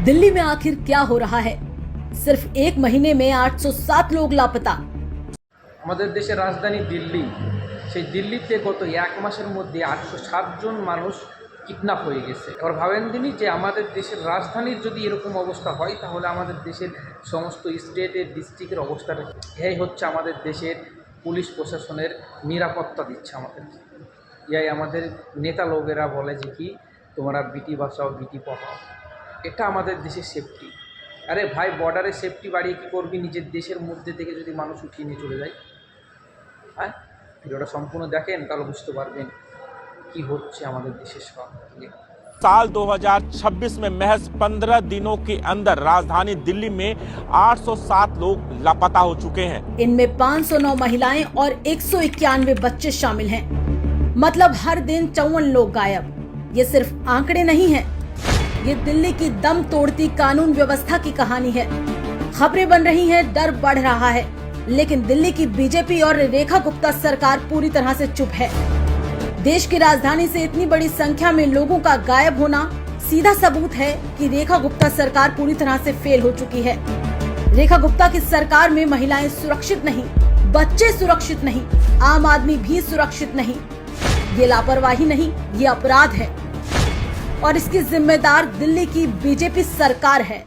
दिल्ली में आखिर क्या हो रहा है? सिर्फ एक महीने में 807 लोग लापता। আমাদের দেশের রাজধানী দিল্লি, সেই দিল্লিতে গত এক মাসের মধ্যে 807 জন মানুষ কিডন্যাপ হয়ে গেছে। এবার ভাবেন তিনি যে আমাদের দেশের রাজধানীর যদি এরকম অবস্থা হয় তাহলে আমাদের দেশের সমস্ত স্টেটের ডিস্ট্রিক্টের অবস্থাটা এই হচ্ছে। আমাদের দেশের পুলিশ প্রশাসনের নিরাপত্তা দিচ্ছে আমাদেরকে। ইয়াই আমাদের নেতা লোকেরা বলে যে কি তোমরা বিটি বাঁচাও বিটি পড়াও, এটা আমাদের দেশের সেফটি। আরে ভাই, বর্ডারে সেফটি বাড়িয়ে কী করবি? নিজের দেশের মধ্যে থেকে যদি মানুষ উঠিয়ে নিয়ে চলে যায়। হ্যাঁ, ভিডিওটা সম্পূর্ণ দেখেন তাহলে বুঝতে পারবেন কি হচ্ছে আমাদের দেশের সঙ্গে। साल 2026 में महज 15 दिनों के अंदर राजधानी दिल्ली में 807 लोग लापता हो चुके हैं। इनमें 509 महिलाएं और 191 बच्चे शामिल हैं। मतलब हर दिन 54 लोग गायब। ये सिर्फ आंकड़े नहीं हैं, ये दिल्ली की दम तोड़ती कानून व्यवस्था की कहानी है। खबरें बन रही हैं, डर बढ़ रहा है, लेकिन दिल्ली की बीजेपी और रेखा गुप्ता सरकार पूरी तरह से चुप है। देश की राजधानी से इतनी बड़ी संख्या में लोगों का गायब होना सीधा सबूत है कि रेखा गुप्ता सरकार पूरी तरह से फेल हो चुकी है। रेखा गुप्ता की सरकार में महिलाएं सुरक्षित नहीं, बच्चे सुरक्षित नहीं, आम आदमी भी सुरक्षित नहीं। ये लापरवाही नहीं, ये अपराध है और इसकी जिम्मेदार दिल्ली की बीजेपी सरकार है।